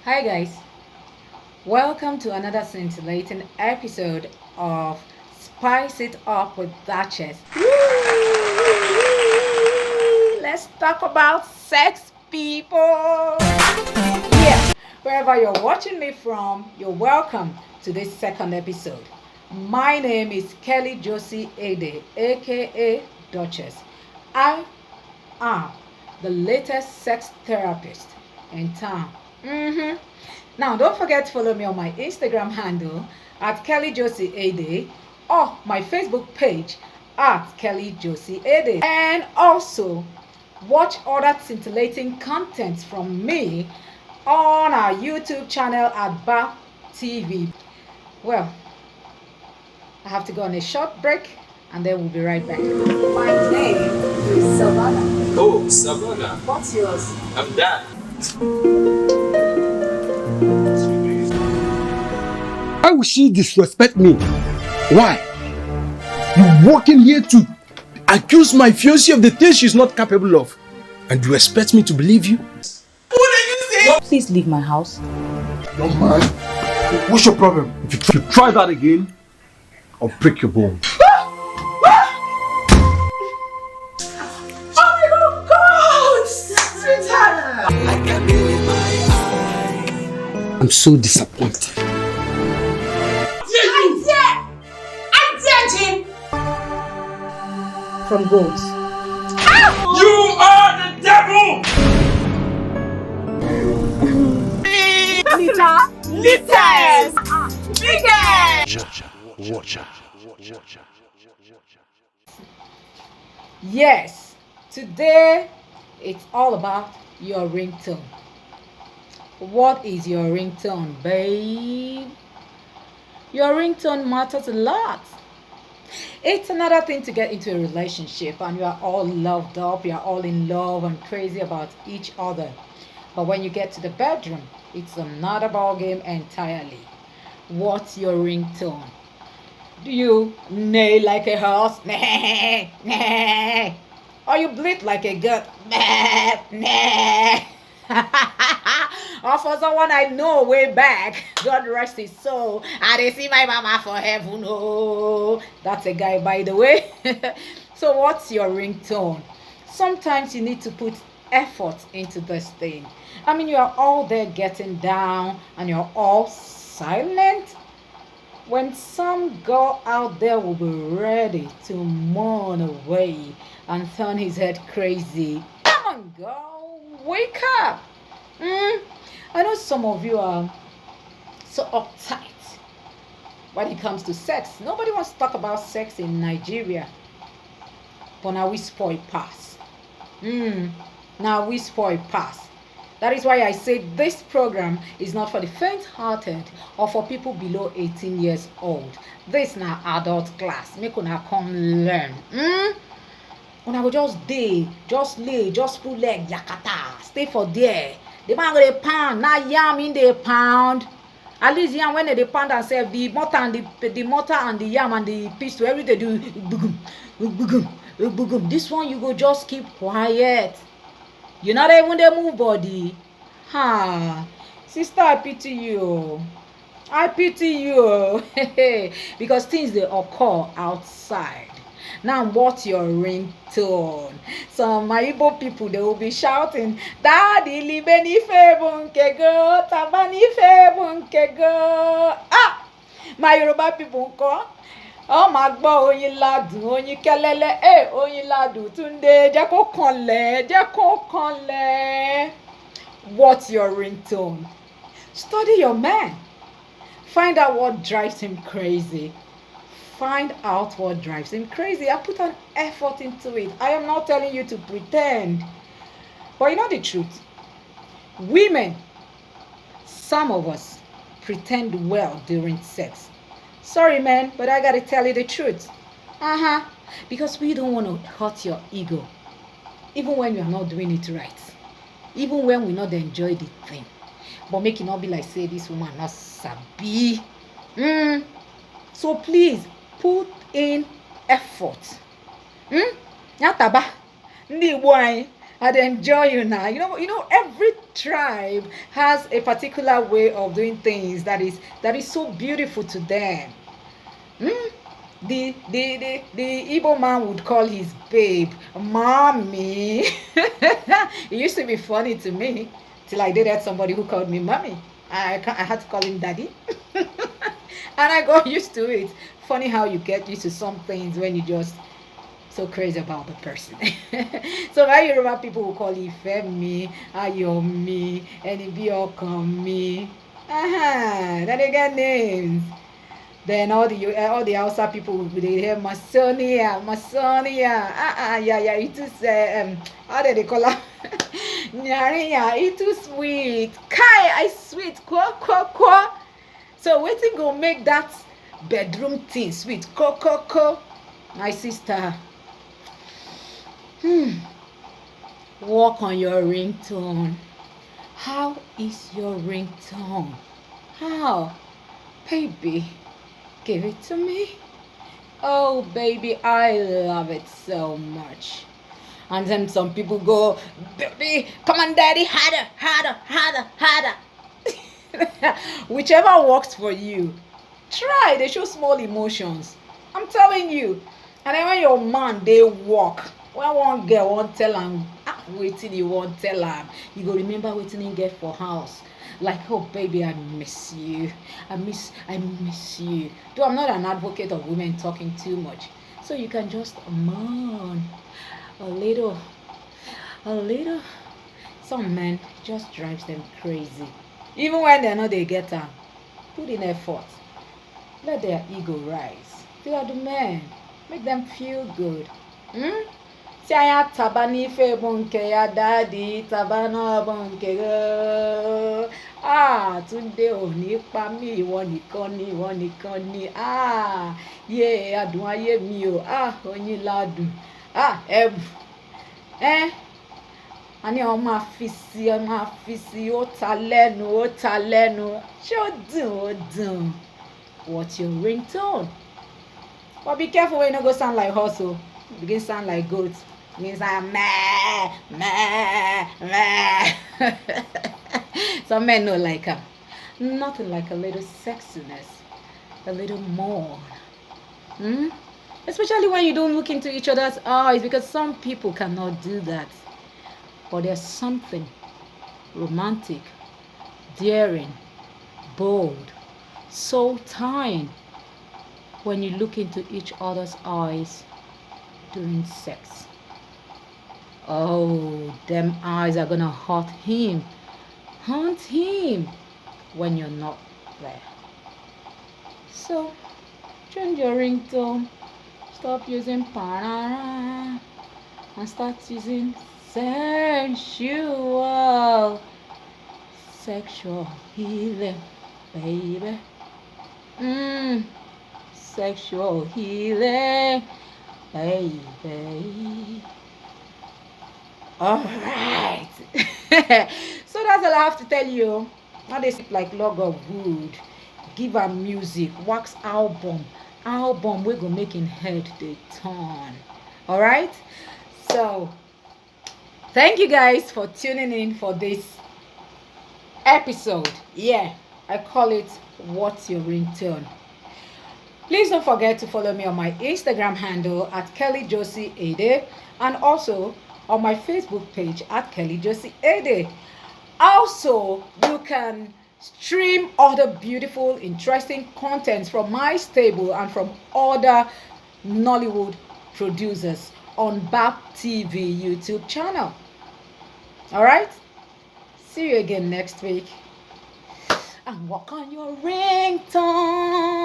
Hi guys, welcome to another scintillating episode of Spice It Up with Duchess. Let's talk about sex, people. Yeah, wherever you're watching me from, you're welcome to this second episode. My name is Kelly Josie Ade, aka Duchess. I am the latest sex therapist in town. Now, don't forget to follow me on my Instagram handle at Kelly Josie Ade or my Facebook page at Kelly Josie Ade. And also, watch other scintillating contents from me on our YouTube channel at Ba TV. Well, I have to go on a short break and then we'll be right back. My name is Savannah. Oh, Savannah. What's yours? I'm Dan. Why would she disrespect me? Why? You walk in here to accuse my fiancée of the things she's not capable of, and you expect me to believe you? Please leave my house. Young man, what's your problem? If you try that again, I'll break your bone. I'm so disappointed. From goals. You are the devil! Yes, today it's all about your ringtone. What is your ringtone, babe? Your ringtone matters a lot. It's another thing to get into a relationship and you are all loved up, you are all in love and crazy about each other. But when you get to the bedroom, it's another ball game entirely. What's your ringtone? Do you neigh like a horse? Neigh, neigh. Or you bleat like a goat? Neigh, neigh. Or for someone I know way back, God rest his soul, I didn't see my mama for heaven. Oh, that's a guy, by the way. So what's your ringtone? Sometimes you need to put effort into this thing. I mean, you are all there getting down and you're all silent. When some girl out there will be ready to mourn away and turn his head crazy. Come on, girl, wake up. I know some of you are so uptight when it comes to sex. Nobody wants to talk about sex in Nigeria. But now we spoil pass. Now we spoil pass. That is why I say this program is not for the faint-hearted or for people below 18 years old. This now adult class. Make una come learn. Una go just day, just lay, just pull leg, yakata. Stay for there. The man go dey pound, now yam in the pound. At least yam when they pound and say the mortar and the mortar and the yam and the pistol, everything do bugum, bugum, bugum. This one you go just keep quiet. You're not even the move body. Sister, I pity you. I pity you. Because things they occur outside. Now what's your ringtone? Some my Igbo people, they will be shouting, Daddy libeni febunkego, tabani febunkego. My Yoruba people call. Oh my gbọ́ oyin ládùn oyin kẹlẹ́lẹ́ oyin ládùn túndé jẹ́ kó kanlẹ̀ jẹ́ kó kanlẹ̀. What's your ringtone? Study your man. Find out what drives him crazy. Find out what drives him crazy. I put an effort into it. I am not telling you to pretend. But you know the truth. Women, some of us pretend well during sex. Sorry, man, but I gotta tell you the truth. Because we don't want to hurt your ego. Even when you're not doing it right. Even when we not enjoy the thing. But make it not be like, say, this woman not sabi. So please, put in effort. Nyataba. Ndi boy. I'd enjoy you now. Every tribe has a particular way of doing things that is so beautiful to them. Hmm? The Igbo man would call his babe mommy. It used to be funny to me till I dated somebody who called me mommy. I had to call him daddy. And I got used to it. Funny how you get used to some things when you just so crazy about the person. So my Yoruba people will call you Femi, Ayomi, Enibiokanmi. Then they get names. Then all the Hausa people will they hear Masonia, Masonia. Yeah. It is how do they call her? Nyarinya, it too sweet. Kai, I sweet. Kwa. So waiting go make that bedroom thing sweet. Ko. My sister. Work on your ringtone. How is your ringtone? How? Baby, give it to me. Oh, baby, I love it so much. And then some people go, baby, come on, daddy, harder. Whichever works for you. Try. They show small emotions. I'm telling you. And then when your man, they walk. When one girl won't tell am wetin you won't tell am, you go remember wetin he get for house. Like, oh baby, I miss you. I miss you. Though I'm not an advocate of women talking too much. So you can just moan a little. Some men just drives them crazy. Even when they know they get am, put in effort. Let their ego rise. They are the men. Make them feel good. Si anya taba n'ife bụ nke ya daddy taba n'ọbụ nke gị. Túndé ò ní pa mí, ìwọ nìkan ni. Yé adùn ayé mi o. Oyin ládùn. Ẹ̀bù. A ní ọ máa fi sí, ó ta lẹ́nu. Ṣé ó dùn? What's your ringtone? But be careful when you no go sound like horse o. Begin sound like goat. Means I'm meh. Some men know like her. Nothing like a little sexiness, a little more. Especially when you don't look into each other's eyes, because some people cannot do that. But there's something romantic, daring, bold, so tying when you look into each other's eyes during sex. Oh, them eyes are gonna haunt him when you're not there. So, change your ringtone. Stop using parara and start using sexual healing, baby. Sexual healing, baby. Alright. So that's all I have to tell you. Now they sit like log of wood. Give her music, wax album we go make in head they turn. Alright? So thank you guys for tuning in for this episode. Yeah, I call it What's Your Ringtone. Please don't forget to follow me on my Instagram handle at Kelly Josie Ede, and also on my Facebook page at Kelly Josie Ede. Also, you can stream other beautiful, interesting contents from my stable and from other Nollywood producers on BAP TV YouTube channel. Alright? See you again next week. And work on your ringtone.